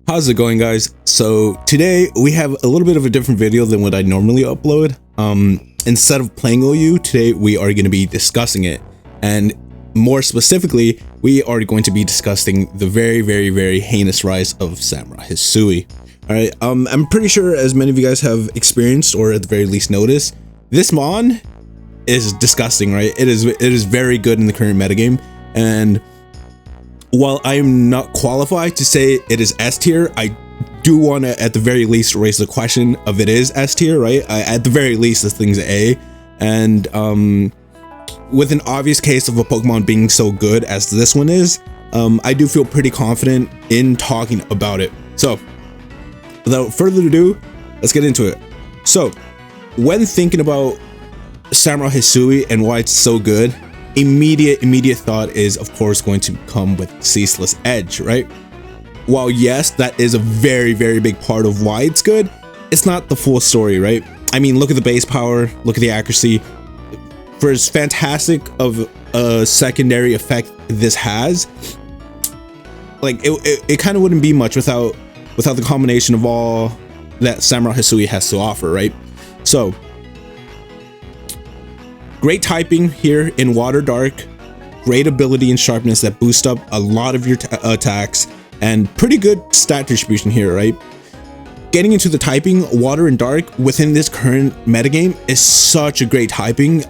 How's it going, guys? So today we have a little bit of a different video than what I normally upload. Instead of playing OU, today we are going to be discussing it, and more specifically we are going to be discussing the very heinous rise of Samurott Hisui. All right, I'm pretty sure as many of you guys have experienced, or at the very least noticed, this mon is disgusting, right? It is very good in the current metagame, and while I'm not qualified to say it is S tier, I do want to at the very least raise the question of it is S tier, right? At the very least, this thing's A, and with an obvious case of a Pokemon being so good as this one is, I do feel pretty confident in talking about it. So without further ado, let's get into it. So when thinking about Samurott Hisui and why it's so good, immediate thought is of course going to come with Ceaseless Edge, right? While yes, that is a very big part of why it's good, it's not the full story, right? I mean, look at the base power, look at the accuracy. For as fantastic of a secondary effect this has, like it kind of wouldn't be much without the combination of all that Samurott Hisui has to offer, right? So great typing here in Water Dark, great ability and sharpness that boost up a lot of your attacks, and pretty good stat distribution here, right? Getting into the typing, Water and Dark within this current metagame is such a great typing.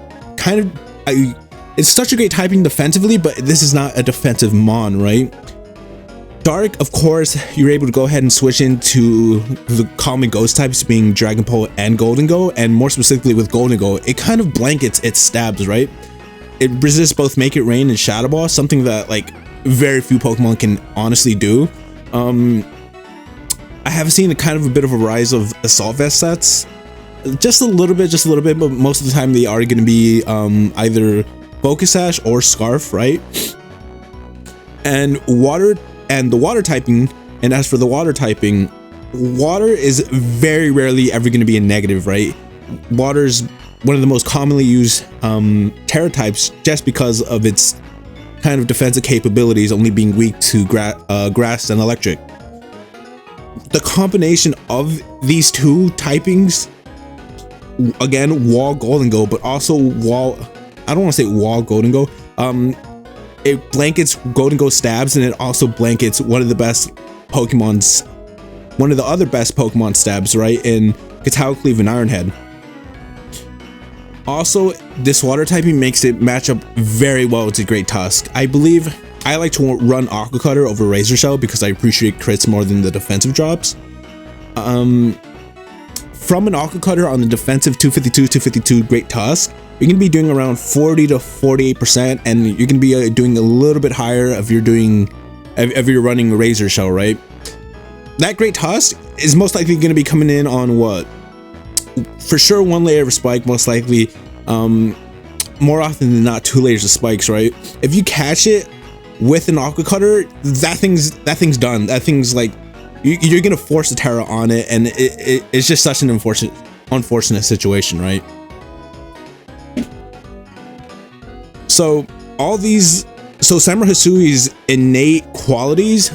It's such a great typing defensively, but this is not a defensive mon, right? Dark, of course, you're able to go ahead and switch into the common ghost types being Dragon Pole and Golden Go, and more specifically with Golden Go, it kind of blankets its stabs, right? It resists both Make It Rain and Shadow Ball, something that like very few Pokemon can honestly do. I have seen a kind of a bit of a rise of Assault Vest sets, just a little bit, but most of the time they are going to be either Focus Sash or Scarf, right? And the water typing, and as for the water typing, water is very rarely ever going to be a negative, right? Water's one of the most commonly used terra types just because of its kind of defensive capabilities, only being weak to grass and electric. The combination of these two typings, again, Wall Golden Go, but also Wall, I don't want to say Wall Golden Go, it blankets Golden Go stabs, and it also blankets one of the other best Pokemon stabs, right, in Cataclysm and Ironhead. Also, this water typing makes it match up very well with the Great Tusk. I believe I like to run Aqua Cutter over Razor Shell because I appreciate crits more than the defensive drops. From an Aqua Cutter on the defensive 252 Great Tusk, you're going to be doing around 40 to 48%, and you're going to be doing a little bit higher if you're running Razor Shell, right? That Great Tusk is most likely going to be coming in on what? For sure, one layer of spike, most likely. More often than not, 2 layers of spikes, right? If you catch it with an Aqua Cutter, that thing's done. That thing's like, you're going to force the Terra on it, and it's just such an unfortunate situation, right? So Samurott Hisui's innate qualities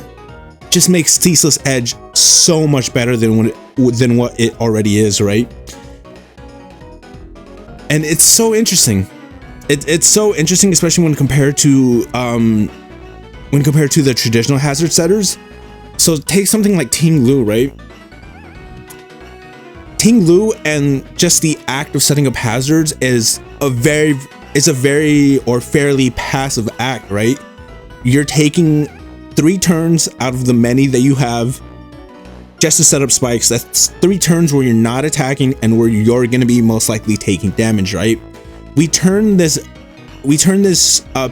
just makes Ceaseless Edge so much better than what it already is, right? And it's so interesting. It's so interesting, especially when compared to the traditional hazard setters. So take something like Ting Lu, right? Ting Lu and just the act of setting up hazards is a very or fairly passive act, right? You're taking 3 turns out of the many that you have just to set up spikes. That's 3 turns where you're not attacking and where you're going to be most likely taking damage, right? We turn this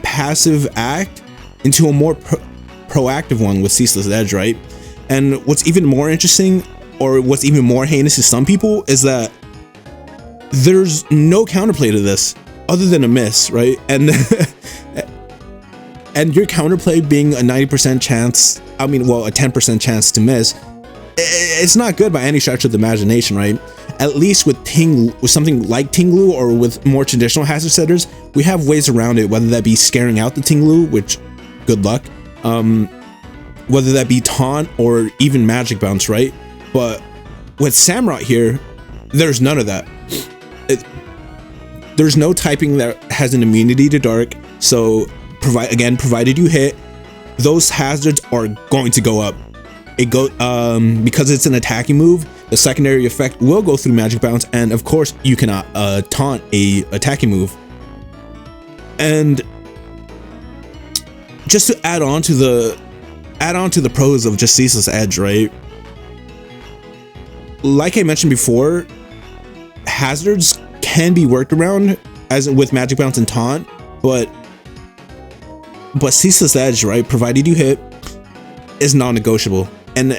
passive act into a more proactive one with Ceaseless Edge, right? And what's even more interesting, or what's even more heinous to some people, is that there's no counterplay to this other than a miss, right? And and your counterplay being a 90% chance, a 10% chance to miss, it's not good by any stretch of the imagination, right? At least with something like Ting Lu, or with more traditional hazard setters, we have ways around it, whether that be scaring out the Ting Lu, which good luck, whether that be taunt or even magic bounce, right? But with Samurott here, there's none of that. There's no typing that has an immunity to dark, so provided you hit, those hazards are going to go up. Because it's an attacking move, the secondary effect will go through magic bounce, and of course you cannot taunt a attacking move. And just to add on to the pros of just Ceaseless Edge, right? Like I mentioned before, hazards can be worked around as with magic bounce and taunt, but Ceaseless Edge, right, provided you hit, is non-negotiable. And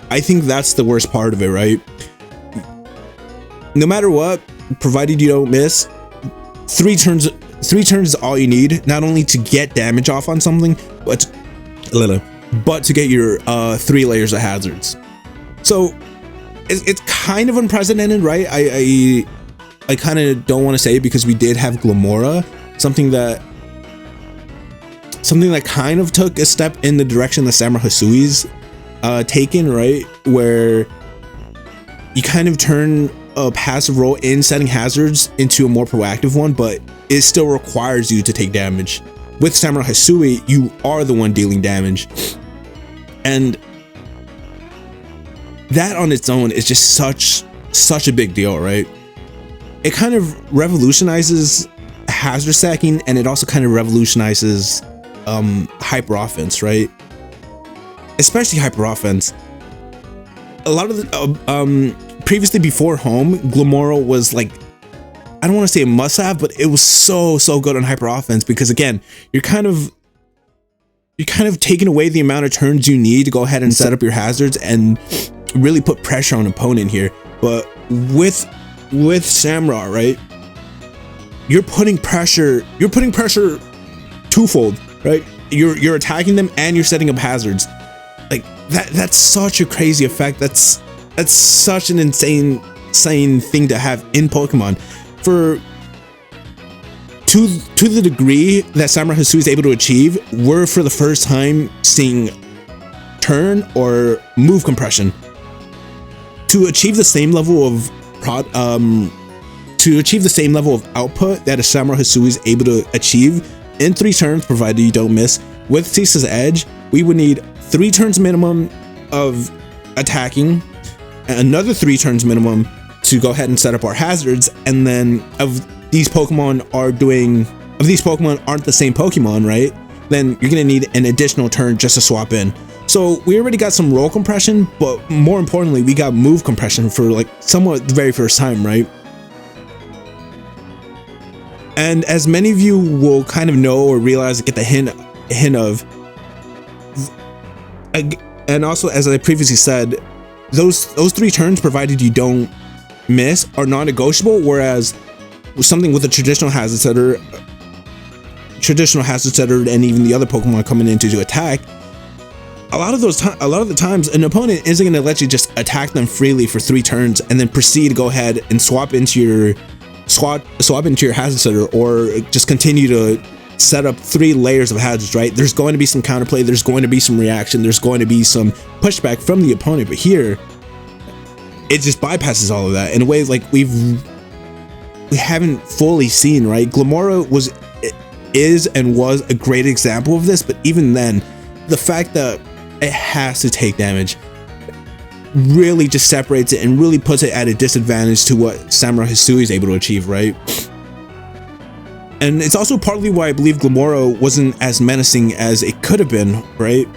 I think that's the worst part of it, right? No matter what, provided you don't miss, 3 turns is all you need, not only to get damage off on something, but to get your 3 layers of hazards. So it's kind of unprecedented, right? I kind of don't want to say it because we did have Glamora, something that kind of took a step in the direction that Samurai Hisui's taken, right? Where you kind of turn a passive role in setting hazards into a more proactive one, but it still requires you to take damage. With Samurai Hisui, you are the one dealing damage, and that on its own is just such a big deal, right? It kind of revolutionizes hazard stacking, and it also kind of revolutionizes hyper offense, right? Especially hyper offense. A lot of the previously before home, Glamora was like, I don't want to say a must-have, but it was so good on hyper offense, because again, you're kind of taking away the amount of turns you need to go ahead and set up your hazards and really put pressure on an opponent here. But with Samurott, right, you're putting pressure twofold, right? You're attacking them and you're setting up hazards. Like that's such a crazy effect. That's such an insane thing to have in Pokemon. To the degree that Samurai Hisui is able to achieve, we're for the first time seeing turn or move compression. To achieve the same level of output that a Samurai Hisui is able to achieve in 3 turns, provided you don't miss, with Ceaseless Edge, we would need 3 turns minimum of attacking, and another 3 turns minimum to go ahead and set up our hazards. And then if these Pokemon aren't the same Pokemon, right, then you're gonna need an additional turn just to swap in. So we already got some roll compression, but more importantly, we got move compression for like somewhat the very first time, right? And as many of you will kind of know or realize, get the hint of, and also as I previously said, those 3 turns, provided you don't miss, are non-negotiable. Whereas with something with a traditional hazard setter, and even the other Pokemon coming in to do attack, a lot of the times an opponent isn't going to let you just attack them freely for 3 turns and then proceed to go ahead and swap into your hazard setter, or just continue to set up 3 layers of hazards, right? There's going to be some counterplay, there's going to be some reaction, there's going to be some pushback from the opponent. But here, it just bypasses all of that in a way like we haven't fully seen, right? Glamora is and was a great example of this, but even then, the fact that it has to take damage really just separates it and really puts it at a disadvantage to what Samurai Hisui is able to achieve, right? And it's also partly why I believe Glamora wasn't as menacing as it could have been, right?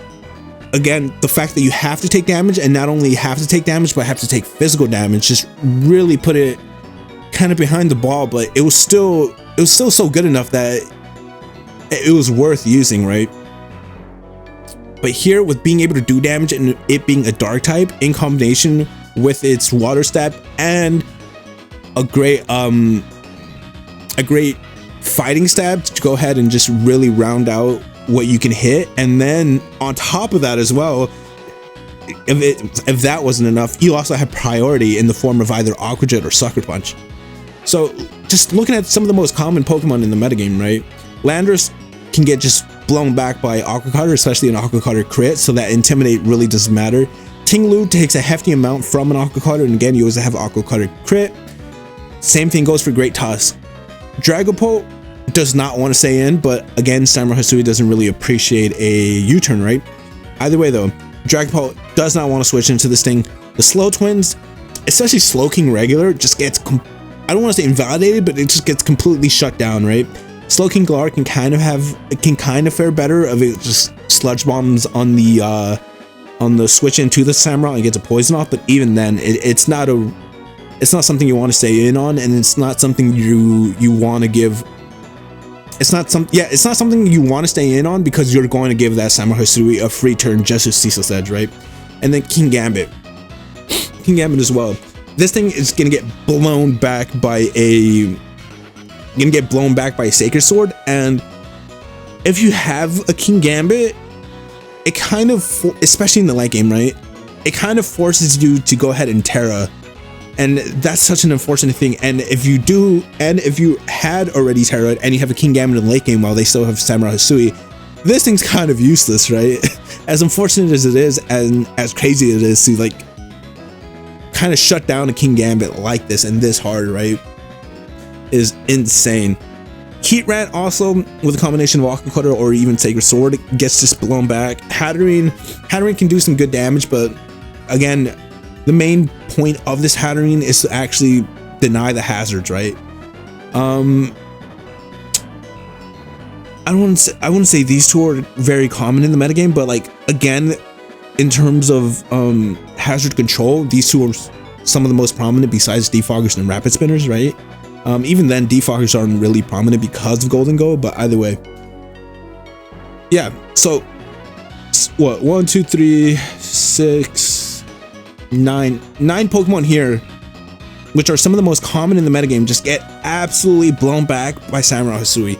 Again, the fact that you have to take damage, and not only have to take damage, but have to take physical damage, just really put it kind of behind the ball. But it was still so good enough that it was worth using, right? But here, with being able to do damage and it being a dark type in combination with its water step and a great fighting stab to go ahead and just really round out what you can hit, and then on top of that as well, if that wasn't enough, you also have priority in the form of either Aqua Jet or Sucker Punch. So just looking at some of the most common Pokemon in the metagame, right? Landorus can get just blown back by Aqua Cutter, especially an Aqua Cutter crit, so that Intimidate really doesn't matter. Ting Lu takes a hefty amount from an Aqua Cutter, and again, you always have Aqua Cutter crit. Same thing goes for Great Tusk. Dragapult does not want to stay in, but again, Samurai Hisui doesn't really appreciate a U-turn, right? Either way though, Dragapult does not want to switch into this thing. The Slow Twins, especially Slowking regular, just gets, I don't want to say invalidated, but it just gets completely shut down, right? Slowking Galar can kind of fare better if it just sludge bombs on the switch into the Samurott and gets a poison off, but even then, it's not something you want to stay in on, and it's not something you want to give. It's not something you want to stay in on, because you're going to give that Samurai Hisui a free turn just to Ceaseless Edge, right? And then King Gambit as well. This thing is gonna get blown back by a Sacred Sword, and if you have a King Gambit, it kind of, especially in the late game, right? It kind of forces you to go ahead and Terra, and that's such an unfortunate thing. And if you had already Terra and you have a King Gambit in the late game while they still have Samurai Hisui, this thing's kind of useless, right? As unfortunate as it is, and as crazy it is to like kind of shut down a King Gambit like this and this hard, right, is insane. Heat Rat also, with a combination of Aqua Cutter or even Sacred Sword, gets just blown back. Hatterene can do some good damage, but again, the main point of this Hatterene is to actually deny the hazards, right? I wouldn't say these two are very common in the metagame, but like, again, in terms of hazard control, these two are some of the most prominent besides Defoggers and Rapid Spinners, right? Even then, Defoggers aren't really prominent because of Golden Go, but either way. Yeah, so what, 1, 2, 3, 6, 9 Pokemon here, which are some of the most common in the metagame, just get absolutely blown back by Samurai Hisui.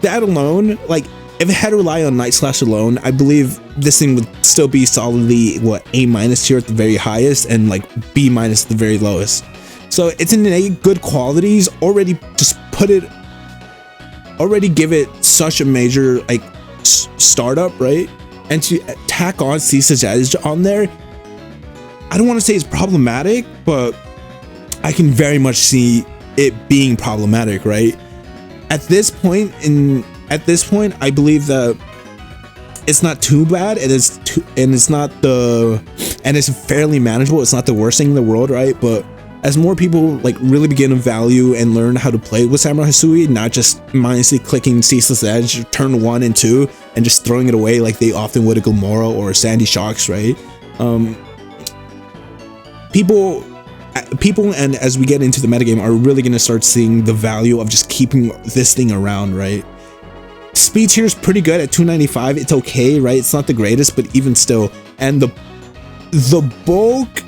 That alone, like, if it had to rely on Night Slash alone, I believe this thing would still be solidly, what, A- tier at the very highest and like B- at the very lowest. So it's in a good qualities, already give it such a major like startup, right? And to tack on Ceaseless Edge on there, I don't want to say it's problematic, but I can very much see it being problematic, right? At this point, I believe that it's not too bad. It's fairly manageable. It's not the worst thing in the world, right? But as more people like really begin to value and learn how to play with Samurai Hisui, not just mindlessly clicking Ceaseless Edge turn 1 and 2 and just throwing it away like they often would a Gomorrah or Sandy Shocks, right? People, and as we get into the metagame, are really going to start seeing the value of just keeping this thing around, right? Speed tier is pretty good at 295. It's okay, right? It's not the greatest, but even still. And the bulk,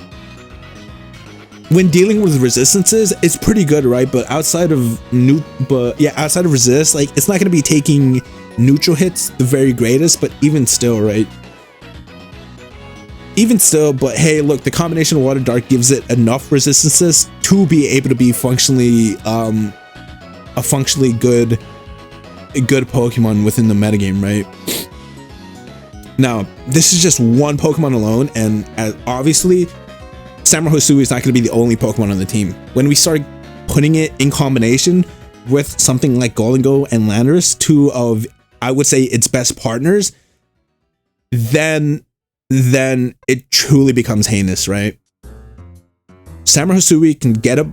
when dealing with resistances, it's pretty good, right? But outside of resist, like, it's not going to be taking neutral hits the very greatest, but even still, right? Even still, but hey, look, the combination of Water Dark gives it enough resistances to be able to be functionally a functionally good Pokemon within the metagame, right? Now, this is just one Pokemon alone, and obviously, Samurai Hisui is not going to be the only Pokemon on the team. When we start putting it in combination with something like Golden Go and Landorus, two of, I would say, its best partners, then it truly becomes heinous, right? Samurai Hisui can get up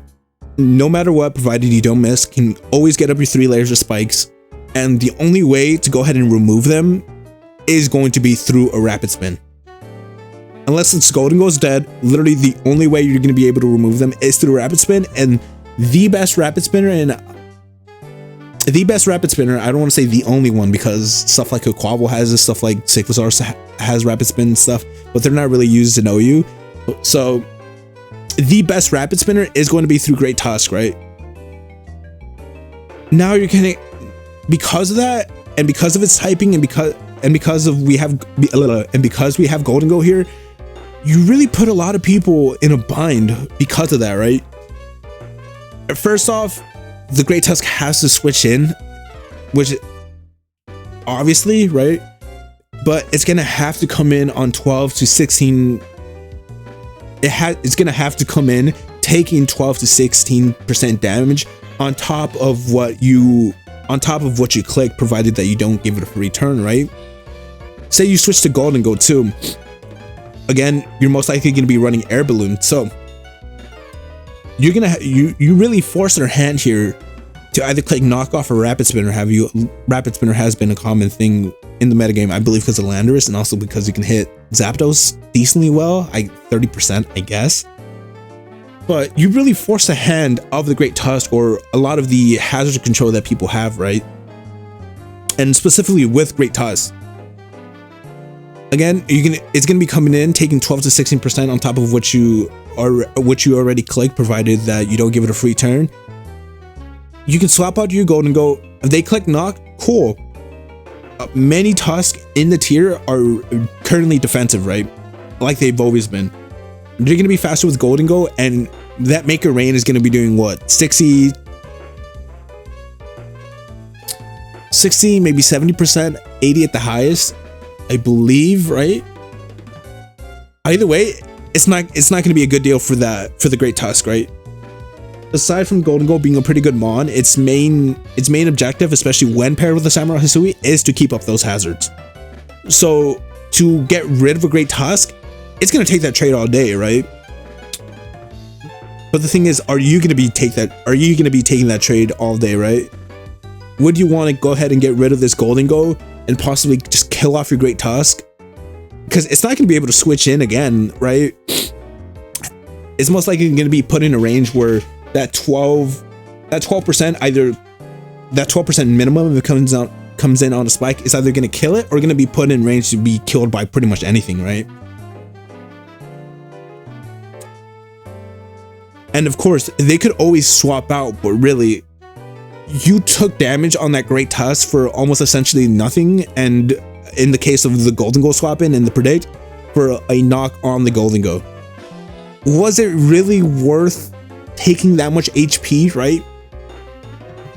no matter what, provided you don't miss, can always get up your 3 layers of spikes, and the only way to go ahead and remove them is going to be through a Rapid Spin. Unless it's Golden Go's dead, literally the only way you're going to be able to remove them is through a Rapid Spin, and the best Rapid Spinner, I don't want to say the only one, because stuff like Quavel has this, stuff like Cyclosaurus has Rapid Spin and stuff, but they're not really used in OU. So the best Rapid Spinner is going to be through Great Tusk, right? Now you're gonna, because of that, and because of its typing, and because we have Golden Go here, you really put a lot of people in a bind because of that, right? First off, the Great Tusk has to switch in, which obviously, right? But it's gonna have to come in on 12 to 16. It's gonna have to come in taking 12 to 16% damage on top of what you click, provided that you don't give it a free turn, right? Say you switch to Golden Go too. Again, you're most likely gonna be running Air Balloon, so you're gonna you really force their hand here to either click knockoff or rapid spinner. Rapid spinner has been a common thing in the metagame, I believe, because of Landorus, and also because you can hit Zapdos decently well, 30%, I guess. But you really force the hand of the Great Tusk, or a lot of the hazard control that people have, right? And specifically with Great Tusk. Again, it's gonna be coming in taking 12 to 16% on top of what you already click, provided that you don't give it a free turn. You can swap out your Golden Go. If they click knock, cool. Many Tusks in the tier are currently defensive, right? Like they've always been. They're going to be faster with Golden Go, and that Maker Rain is going to be doing what? 60, maybe 70%, 80 at the highest, I believe, right? Either way, it's not going to be a good deal for the Great Tusk, right? Aside from Golden Go being a pretty good mon, its main objective, especially when paired with the Samurott Hisui, is to keep up those hazards. So to get rid of a Great Tusk, it's gonna take that trade all day, right? But the thing is, are you gonna be taking that trade all day, right? Would you want to go ahead and get rid of this Golden Go and possibly just kill off your Great Tusk? Because it's not gonna be able to switch in again, right? It's most likely gonna be put in a range where that 12%, either that 12% minimum, if it comes in on a spike, is either going to kill it or going to be put in range to be killed by pretty much anything, right? And of course, they could always swap out, but really, you took damage on that Great Tusk for almost essentially nothing, and in the case of the Golden Go swap in and the predict, for a knock on the Golden Go. Was it really worth taking that much HP, right?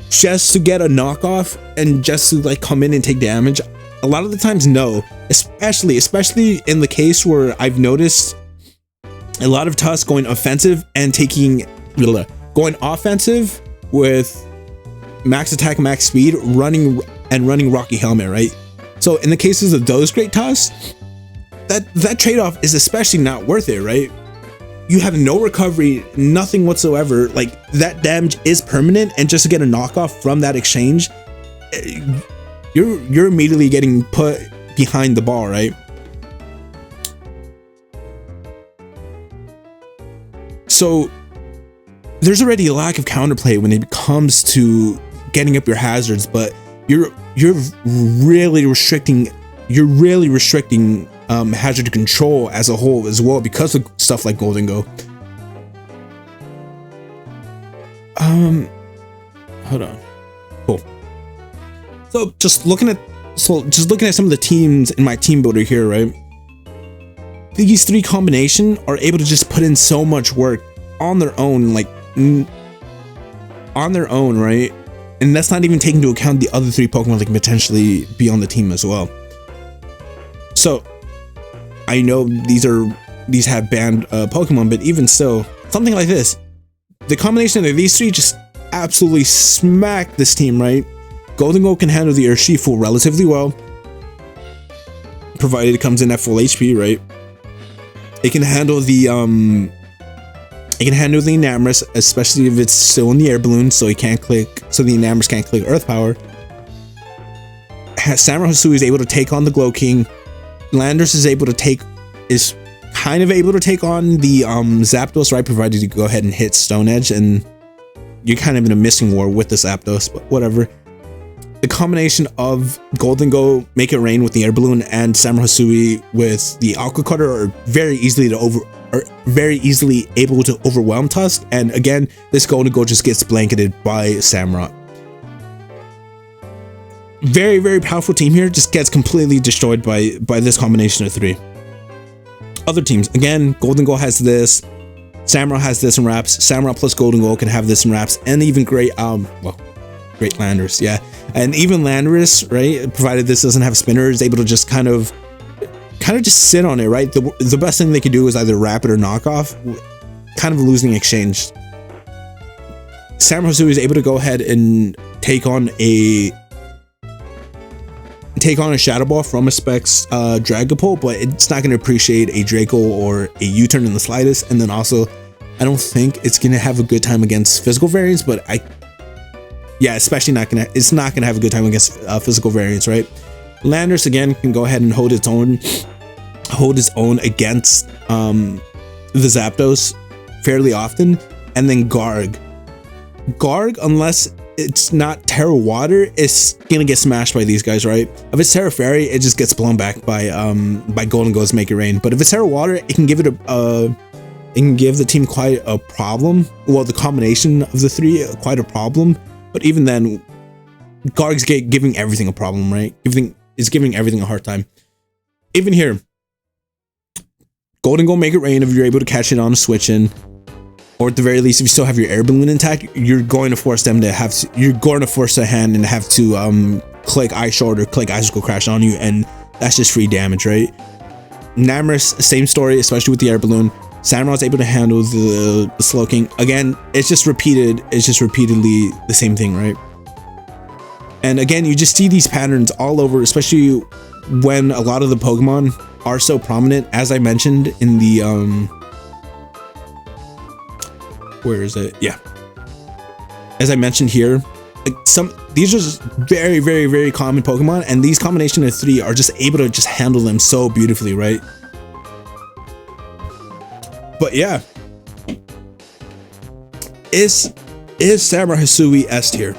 Just to get a knockoff and just to like come in and take damage? A lot of the times, no. Especially in the case where I've noticed a lot of Tusks going offensive and going offensive with max attack, max speed, running Rocky Helmet, right? So in the cases of those Great Tusks, that trade-off is especially not worth it, right? You have no recovery, nothing whatsoever. Like, that damage is permanent, and just to get a knockoff from that exchange, you're immediately getting put behind the ball, right? So there's already a lack of counterplay when it comes to getting up your hazards, but you're really restricting hazard control as a whole as well because of stuff like Golden Go. Hold on. Cool. So just looking at some of the teams in my team builder here, right? These three combination are able to just put in so much work on their own, right? And that's not even taking into account the other three Pokemon that can potentially be on the team as well. So I know these have banned Pokemon, but even so, something like this, the combination of these three just absolutely smack this team, right? Golden Go can handle the Urshifu relatively well, provided it comes in at full HP, right? It can handle the Enamorus, especially if it's still in the air balloon, so the Enamorus can't click Earth Power. Samurott Hisui is able to take on the Glow King. Landorus is kind of able to take on the Zapdos, right? Provided you go ahead and hit Stone Edge, and you're kind of in a missing war with the Zapdos, but whatever. The combination of Golden Go, Make It Rain with the air balloon, and Samurott Hisui with the Aqua Cutter are very easily able to overwhelm Tusk. And again, this Golden Go just gets blanketed by Samurott. Very, very powerful team here, just gets completely destroyed by this combination of three. Other teams, again, Golden Go has this, Samurott has this in wraps, Samurott plus Golden Go can have this in wraps, and even great, Great Landorus, yeah. And even Landorus, right, provided this doesn't have a spinner, is able to just kind of just sit on it, right? The best thing they could do is either wrap it or knock off, kind of losing exchange. Samurott Hisui is able to go ahead and take on a Shadow Ball from a Specs Dragapult, but it's not going to appreciate a Draco or a U-turn in the slightest. And then also, I don't think it's going to have a good time against physical variants, but especially it's not gonna have a good time against physical variants, right? Landorus again can go ahead and hold its own against the Zapdos fairly often. And then Garg, unless it's not Terra Water, it's gonna get smashed by these guys, right? If it's Terra Fairy, it just gets blown back by Golden Go's Make It Rain. But if it's Terra Water, it can give it it can give the team quite a problem. Well, the combination of the three quite a problem. But even then, Garg's giving everything a problem, right? It's giving everything a hard time. Even here, Golden Go Make It Rain, if you're able to catch it on a switch in, or at the very least, if you still have your air balloon intact, you're going to force them to have to, you're going to force a hand and have to click Ice Shard or click Icicle Crash on you, and that's just free damage, right? Namorous, same story, especially with the air balloon. Samurott's able to handle the Slowking. Again, it's just repeatedly the same thing, right? And again, you just see these patterns all over, especially when a lot of the Pokemon are so prominent, as I mentioned in the where is it? Yeah. As I mentioned here, like these are just very, very, very common Pokemon, and these combination of three are just able to just handle them so beautifully, right? But yeah, is Samurott Hisui S tier?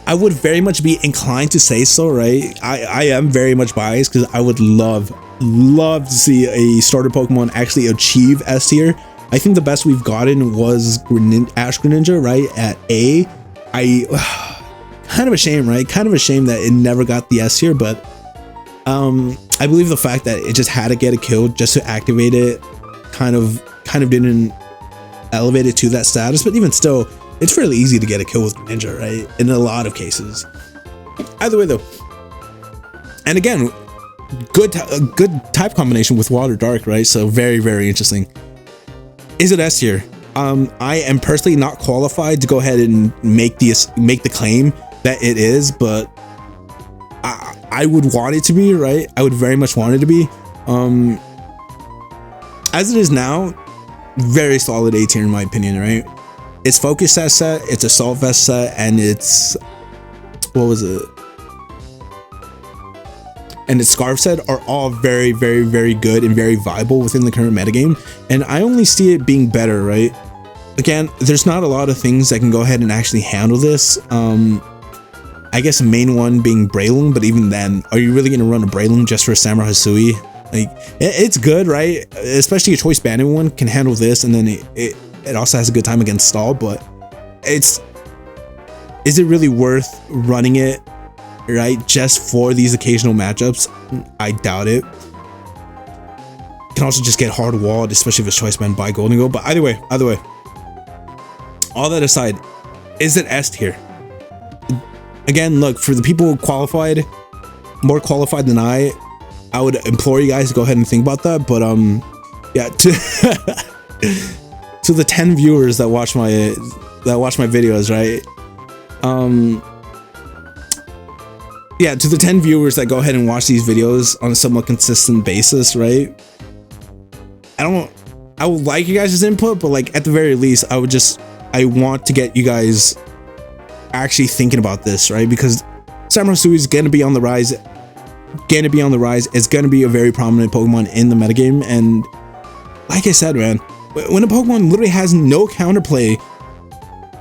I would very much be inclined to say so, right? I am very much biased because I would love to see a starter Pokemon actually achieve S tier. I think the best we've gotten was Ash Greninja, right, at A. Kind of a shame, right? Kind of a shame that it never got the S tier, but I believe the fact that it just had to get a kill just to activate it kind of didn't elevate it to that status. But even still, it's fairly easy to get a kill with Ninja, right? In a lot of cases. Either way though, and again, good type combination with Water Dark, right? So very, very interesting. Is it S tier? I am personally not qualified to go ahead and make the claim that it is, but I would want it to be, right? I would very much want it to be. As it is now, very solid A tier in my opinion, right? It's Focus Sash set, it's Assault Vest set, and it's what was it? And its Scarf set are all very, very, very good and very viable within the current metagame. And I only see it being better, right? Again, there's not a lot of things that can go ahead and actually handle this. I guess the main one being Breloom, but even then, are you really going to run a Breloom just for Samurott Hisui? Like, it's good, right? Especially a Choice Bandit one can handle this, and then it also has a good time against Stall, but is it really worth running it, right, just for these occasional matchups? I doubt it. Can also just get hard walled, especially if it's Choice Band by Golden Go, but either way, all that aside, is it S tier? Again, look, for the people qualified, more qualified than I would implore you guys to go ahead and think about that. But yeah, to the 10 viewers that watch my videos, right? Yeah, to the 10 viewers that go ahead and watch these videos on a somewhat consistent basis, right? I would like you guys' input, but like at the very least, I want to get you guys actually thinking about this, right? Because Samurott Hisui is going to be on the rise. It's going to be a very prominent Pokemon in the metagame. And like I said, man, when a Pokemon literally has no counterplay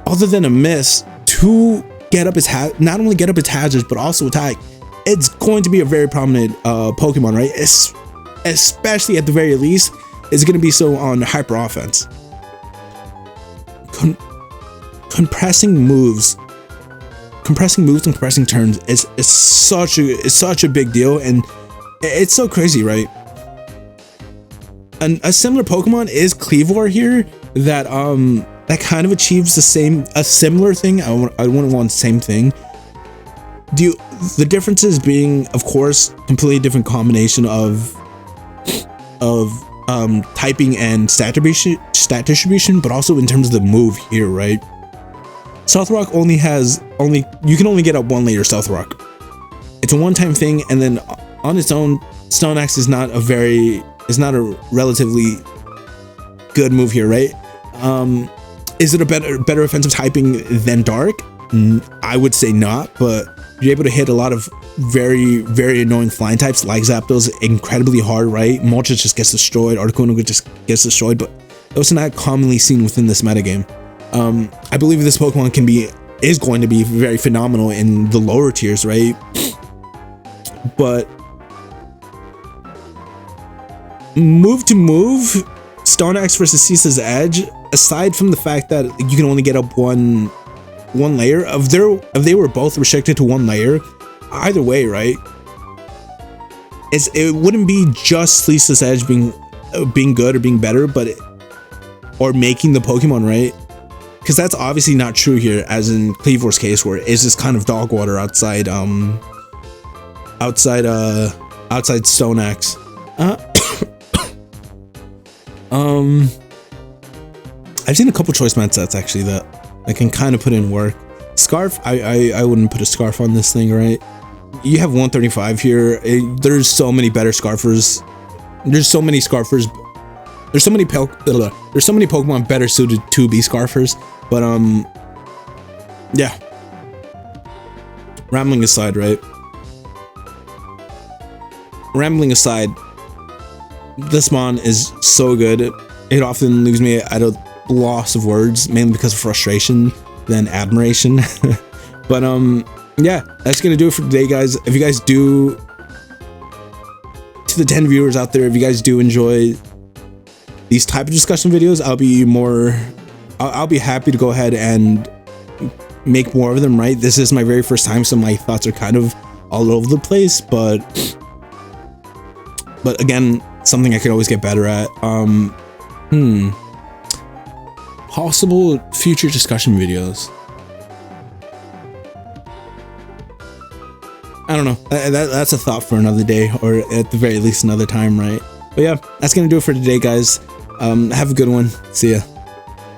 other than a miss to get up its not only get up its hazards, but also attack, it's going to be a very prominent Pokemon, right? Especially at the very least, it's going to be so on hyper offense. Compressing moves and compressing turns is such a big deal, and it's so crazy, right? And a similar Pokemon is Cleavor here that that kind of achieves a similar thing. I wouldn't want the same thing. The differences being, of course, completely different combination of typing and stat distribution, but also in terms of the move here, right? Stealth Rock you can only get up 1 layer Stealth Rock. It's a one-time thing, and then on its own, Stone Axe is not a relatively good move here, right? Is it a better offensive typing than Dark? I would say not, but you're able to hit a lot of very, very annoying flying types like Zapdos incredibly hard, right? Moltres just gets destroyed, Articuno just gets destroyed, but those are not commonly seen within this metagame. I believe this Pokemon is going to be very phenomenal in the lower tiers, right? But move to move, Stone Axe versus Ceaseless Edge, aside from the fact that you can only get up one layer, if they were both restricted to 1 layer, either way, right? It wouldn't be just Ceaseless Edge being good or being better, or making the Pokemon, right? Because that's obviously not true here, as in Cleavor's case, where it's just kind of dog water outside Stone Axe. I've seen a couple choice mat sets actually that I can kind of put in work. Scarf, I wouldn't put a Scarf on this thing, right? You have 135 here. There's so many better Scarfers. There's so many Scarfers. There's so many Pokemon better suited to be Scarfers. But yeah. Rambling aside, right? Rambling aside, this mon is so good. It often leaves me at a loss of words, mainly because of frustration than admiration. But yeah, that's gonna do it for today, guys. If you guys do, to the 10 viewers out there, if you guys do enjoy these type of discussion videos, I'll be happy to go ahead and make more of them, right? This is my very first time, so my thoughts are kind of all over the place, but again, something I could always get better at. Possible future discussion videos. I don't know. That's a thought for another day, or at the very least another time, right? But yeah, that's gonna do it for today, guys. Have a good one. See ya.